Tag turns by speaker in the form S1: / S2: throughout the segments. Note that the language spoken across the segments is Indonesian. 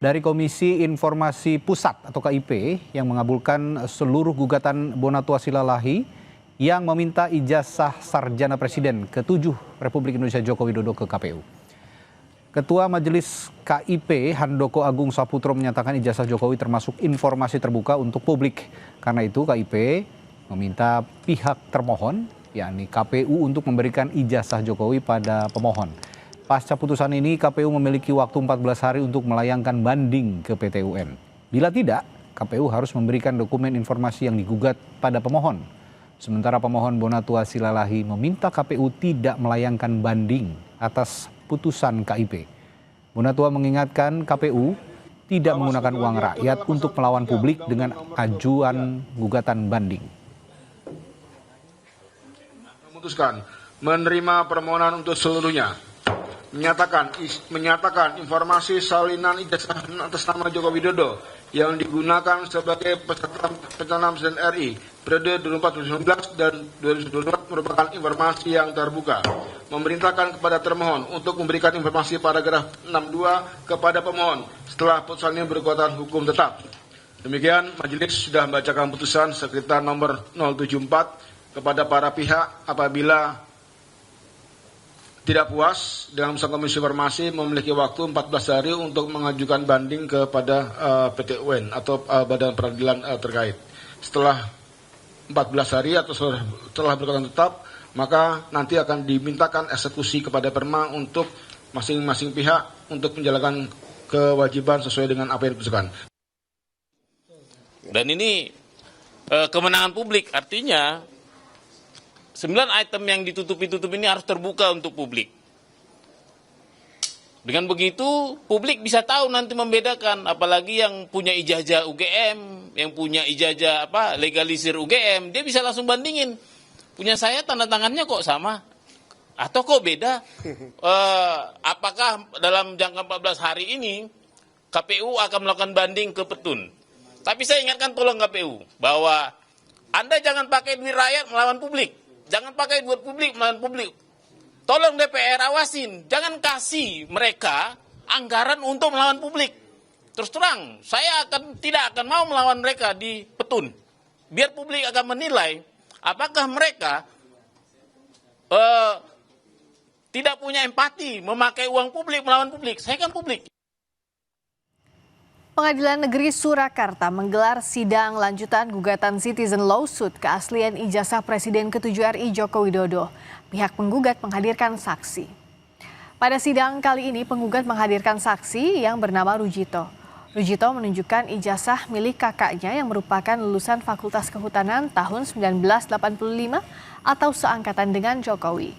S1: Dari Komisi Informasi Pusat atau KIP yang mengabulkan seluruh gugatan Bonatua Silalahi yang meminta ijazah sarjana Presiden ke-7 Republik Indonesia Joko Widodo ke KPU. Ketua Majelis KIP Handoko Agung Saputro menyatakan ijazah Jokowi termasuk informasi terbuka untuk publik. Karena itu KIP meminta pihak termohon, yakni KPU, untuk memberikan ijazah Jokowi pada pemohon. Pasca putusan ini, KPU memiliki waktu 14 hari untuk melayangkan banding ke PT UN. Bila tidak, KPU harus memberikan dokumen informasi yang digugat pada pemohon. Sementara pemohon Bonatua Silalahi meminta KPU tidak melayangkan banding atas putusan KIP. Bonatua mengingatkan KPU tidak menggunakan uang rakyat untuk melawan publik dengan ajuan gugatan banding.
S2: Memutuskan menerima permohonan untuk seluruhnya. Menyatakan informasi salinan ijazah atas nama Joko Widodo yang digunakan sebagai peserta pencalonan Presiden RI periode 2014 dan 2024 merupakan informasi yang terbuka. Memerintahkan kepada termohon untuk memberikan informasi paragraf 62 kepada pemohon setelah putusan ini berkekuatan hukum tetap. Demikian, majelis sudah membacakan putusan sekitar nomor 074 kepada para pihak apabila tidak puas dengan putusan Komisi Informasi memiliki waktu 14 hari untuk mengajukan banding kepada PT UN atau Badan Peradilan terkait. Setelah 14 hari atau setelah berkekuatan tetap, maka nanti akan dimintakan eksekusi kepada Perma untuk masing-masing pihak untuk menjalankan kewajiban sesuai dengan apa yang diputuskan.
S3: Dan ini kemenangan publik, artinya 9 item yang ditutup-tutup ini harus terbuka untuk publik. Dengan begitu, publik bisa tahu nanti membedakan, apalagi yang punya ijazah UGM, yang punya ijazah legalisir UGM, dia bisa langsung bandingin. Punya saya tanda tangannya kok sama, atau kok beda. Apakah dalam jangka 14 hari ini KPU akan melakukan banding ke Petun? Tapi saya ingatkan tolong KPU bahwa Anda jangan pakai duit rakyat melawan publik. Jangan pakai buat publik, melawan publik. Tolong DPR awasin, jangan kasih mereka anggaran untuk melawan publik. Terus terang, saya tidak akan mau melawan mereka di Petun. Biar publik akan menilai apakah mereka tidak punya empati memakai uang publik melawan publik. Saya kan publik.
S4: Pengadilan Negeri Surakarta menggelar sidang lanjutan gugatan citizen lawsuit keaslian ijazah Presiden ke-7 RI Joko Widodo. Pihak penggugat menghadirkan saksi. Pada sidang kali ini penggugat menghadirkan saksi yang bernama Rujito. Rujito menunjukkan ijazah milik kakaknya yang merupakan lulusan Fakultas Kehutanan tahun 1985 atau seangkatan dengan Jokowi.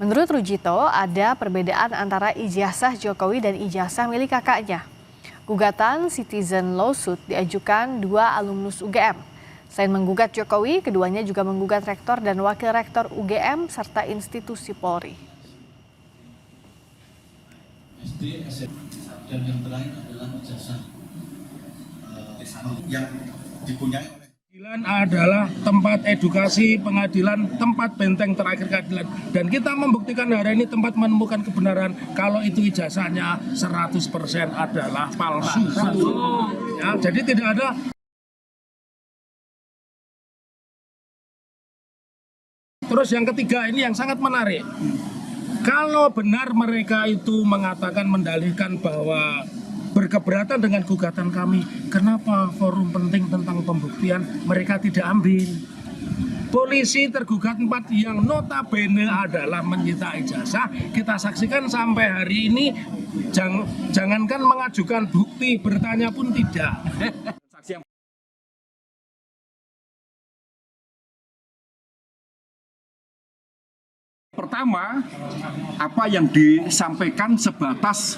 S4: Menurut Rujito, ada perbedaan antara ijazah Jokowi dan ijazah milik kakaknya. Gugatan citizen lawsuit diajukan 2 alumnus UGM. Selain menggugat Jokowi, keduanya juga menggugat rektor dan wakil rektor UGM serta institusi Polri.
S5: SD, dan yang terakhir adalah ijazah yang dipunyai. Pengadilan adalah tempat edukasi, pengadilan tempat benteng terakhir keadilan. Dan kita membuktikan hari ini tempat menemukan kebenaran kalau itu ijazahnya 100% adalah palsu. Ya, jadi tidak ada. Terus yang ketiga ini yang sangat menarik. Kalau benar mereka itu mengatakan mendalihkan bahwa berkeberatan dengan gugatan kami, kenapa forum penting tentang pembuktian mereka tidak ambil? Polisi tergugat 4 yang notabene adalah menyita ijazah, kita saksikan sampai hari ini jangankan mengajukan bukti, bertanya pun tidak.
S6: Pertama, apa yang disampaikan sebatas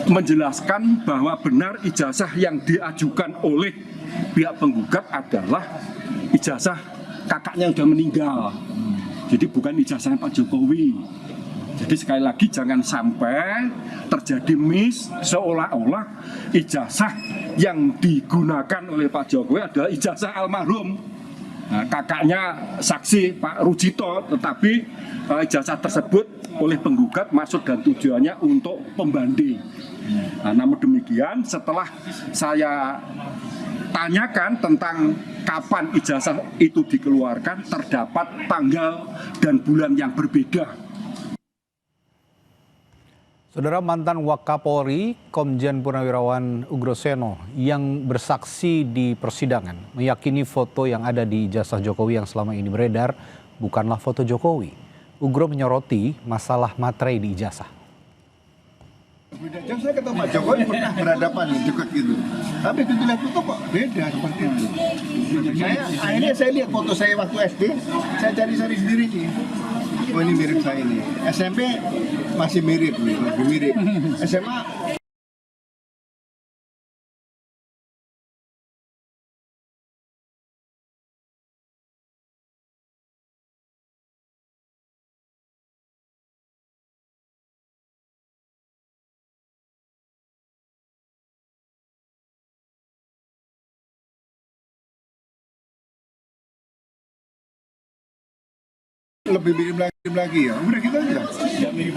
S6: menjelaskan bahwa benar ijazah yang diajukan oleh pihak penggugat adalah ijazah kakaknya yang sudah meninggal. Jadi bukan ijazahnya Pak Jokowi. Jadi sekali lagi jangan sampai terjadi miss seolah-olah ijazah yang digunakan oleh Pak Jokowi adalah ijazah almarhum. Nah, kakaknya saksi Pak Rujito, tetapi ijazah tersebut oleh penggugat maksud dan tujuannya untuk pembanding. Nah, namun demikian setelah saya tanyakan tentang kapan ijazah itu dikeluarkan, terdapat tanggal dan bulan yang berbeda.
S1: Saudara, mantan Wakapolri Komjen Purnawirawan Ugroseno yang bersaksi di persidangan meyakini foto yang ada di ijazah Jokowi yang selama ini beredar bukanlah foto Jokowi. Ugro menyoroti masalah materai di ijazah.
S7: Beda jam saya ketemu Pak Jokowi pernah berhadapan dekat gitu. Tapi begitu lihat foto kok beda seperti itu. Akhirnya saya lihat foto saya waktu SD, saya cari-cari sendiri nih. Oh ini mirip saya ini. SMP masih mirip nih, lebih mirip. SMA lebih mirip lagi ya. Udah gitu aja. Enggak mirip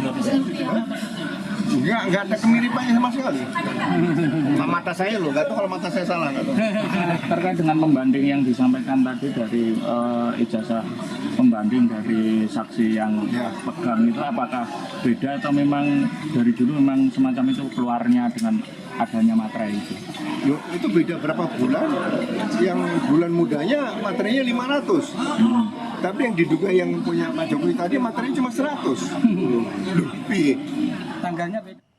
S7: enggak ada kemiripannya sama sekali. Sama mata saya loh, enggak tahu kalau mata saya salah enggak tahu.
S8: Terkait dengan pembanding yang disampaikan tadi dari ijazah pembanding dari saksi yang pegang itu, apakah beda atau memang dari dulu memang semacam itu keluarnya dengan adanya materai itu?
S7: Yo, itu beda berapa bulan. Yang bulan mudanya materinya 500. Tapi yang diduga yang punya Pak Jokowi tadi materinya cuma 100. Lebih.
S8: Tanggalnya beda.